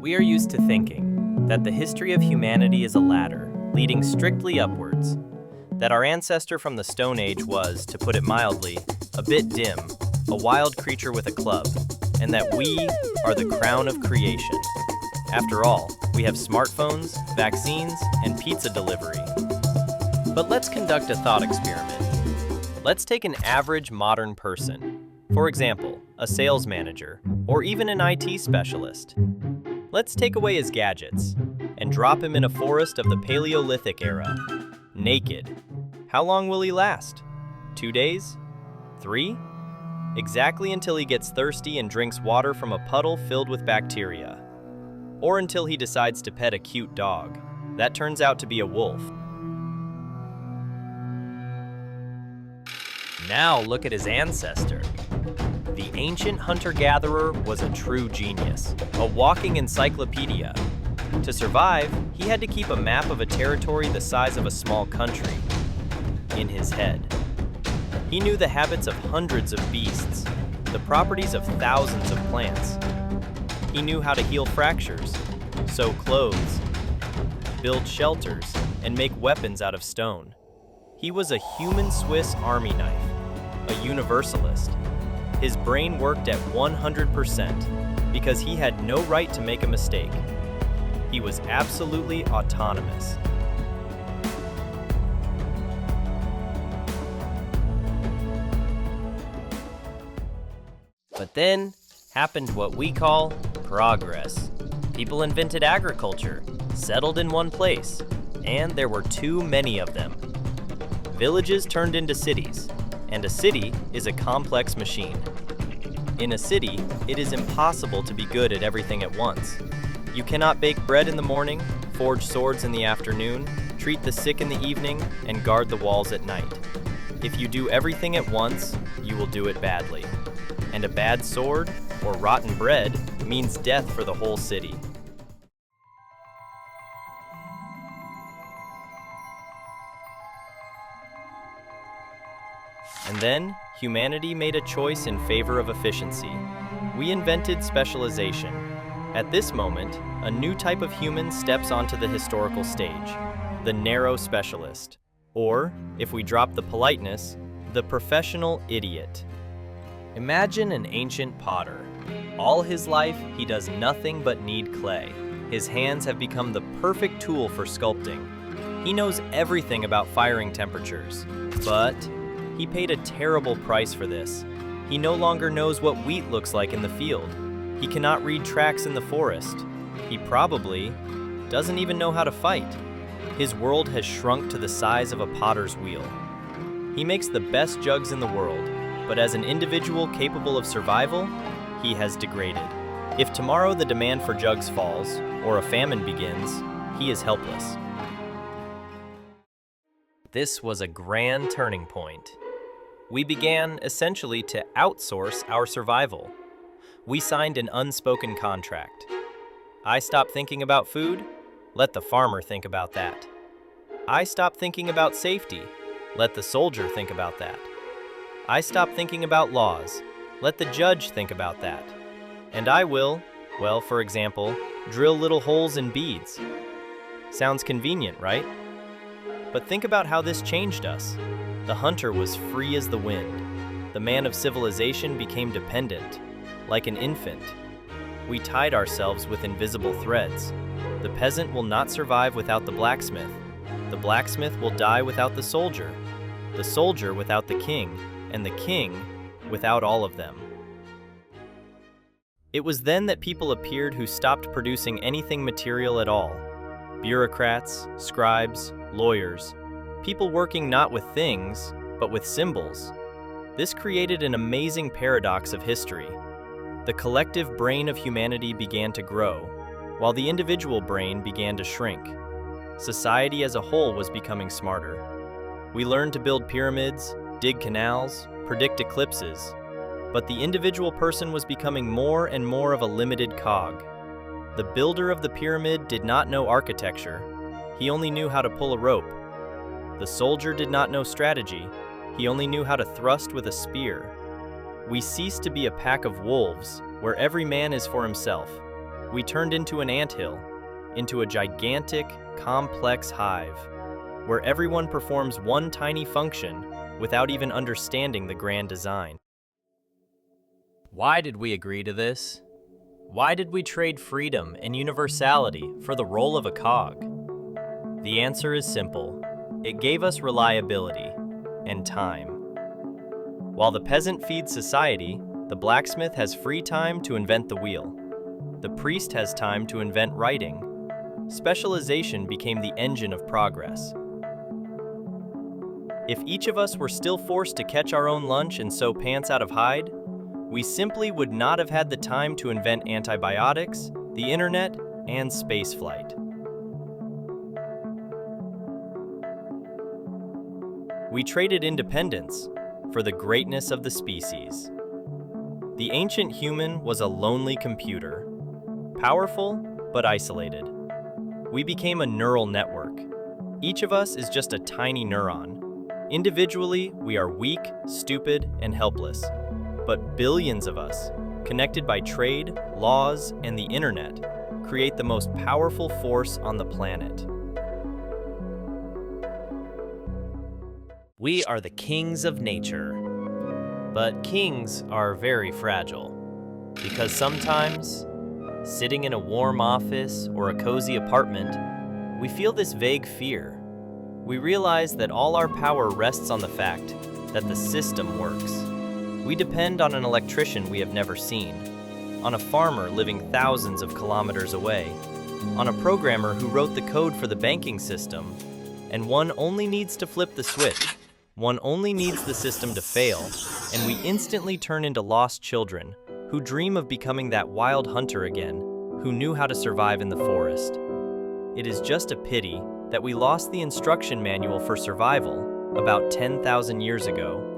We are used to thinking that the history of humanity is a ladder leading strictly upwards, that our ancestor from the Stone Age was, to put it mildly, a bit dim, a wild creature with a club, and that we are the crown of creation. After all, we have smartphones, vaccines, and pizza delivery. But let's conduct a thought experiment. Let's take an average modern person, for example, a sales manager, or even an IT specialist. Let's take away his gadgets and drop him in a forest of the Paleolithic era, naked. How long will he last? 2 days? 3? Exactly until he gets thirsty and drinks water from a puddle filled with bacteria. Or until he decides to pet a cute dog. That turns out to be a wolf. Now look at his ancestor. The ancient hunter-gatherer was a true genius, a walking encyclopedia. To survive, he had to keep a map of a territory the size of a small country in his head. He knew the habits of hundreds of beasts, the properties of thousands of plants. He knew how to heal fractures, sew clothes, build shelters, and make weapons out of stone. He was a human Swiss Army knife, a universalist. His brain worked at 100% because he had no right to make a mistake. He was absolutely autonomous. But then happened what we call progress. People invented agriculture, settled in one place, and there were too many of them. Villages turned into cities, and a city is a complex machine. In a city, it is impossible to be good at everything at once. You cannot bake bread in the morning, forge swords in the afternoon, treat the sick in the evening, and guard the walls at night. If you do everything at once, you will do it badly. And a bad sword or rotten bread means death for the whole city. And then, humanity made a choice in favor of efficiency. We invented specialization. At this moment, a new type of human steps onto the historical stage, the narrow specialist. Or, if we drop the politeness, the professional idiot. Imagine an ancient potter. All his life, he does nothing but knead clay. His hands have become the perfect tool for sculpting. He knows everything about firing temperatures, but he paid a terrible price for this. He no longer knows what wheat looks like in the field. He cannot read tracks in the forest. He probably doesn't even know how to fight. His world has shrunk to the size of a potter's wheel. He makes the best jugs in the world, but as an individual capable of survival, he has degraded. If tomorrow the demand for jugs falls, or a famine begins, he is helpless. This was a grand turning point. We began, essentially, to outsource our survival. We signed an unspoken contract. I stopped thinking about food, let the farmer think about that. I stopped thinking about safety, let the soldier think about that. I stopped thinking about laws, let the judge think about that. And I will, well, for example, drill little holes in beads. Sounds convenient, right? But think about how this changed us. The hunter was free as the wind. The man of civilization became dependent, like an infant. We tied ourselves with invisible threads. The peasant will not survive without the blacksmith. The blacksmith will die without the soldier without the king, and the king without all of them. It was then that people appeared who stopped producing anything material at all. Bureaucrats, scribes, lawyers, people working not with things, but with symbols. This created an amazing paradox of history. The collective brain of humanity began to grow, while the individual brain began to shrink. Society as a whole was becoming smarter. We learned to build pyramids, dig canals, predict eclipses, but the individual person was becoming more and more of a limited cog. The builder of the pyramid did not know architecture. He only knew how to pull a rope. The soldier did not know strategy. He only knew how to thrust with a spear. We ceased to be a pack of wolves, where every man is for himself. We turned into an anthill, into a gigantic, complex hive, where everyone performs one tiny function without even understanding the grand design. Why did we agree to this? Why did we trade freedom and universality for the role of a cog? The answer is simple. It gave us reliability and time. While the peasant feeds society, the blacksmith has free time to invent the wheel. The priest has time to invent writing. Specialization became the engine of progress. If each of us were still forced to catch our own lunch and sew pants out of hide, we simply would not have had the time to invent antibiotics, the internet, and spaceflight. We traded independence for the greatness of the species. The ancient human was a lonely computer, powerful but isolated. We became a neural network. Each of us is just a tiny neuron. Individually, we are weak, stupid, and helpless. But billions of us, connected by trade, laws, and the internet, create the most powerful force on the planet. We are the kings of nature. But kings are very fragile, because sometimes, sitting in a warm office or a cozy apartment, we feel this vague fear. We realize that all our power rests on the fact that the system works. We depend on an electrician we have never seen, on a farmer living thousands of kilometers away, on a programmer who wrote the code for the banking system, and one only needs to flip the switch. One only needs the system to fail, and we instantly turn into lost children who dream of becoming that wild hunter again, who knew how to survive in the forest. It is just a pity that we lost the instruction manual for survival about 10,000 years ago.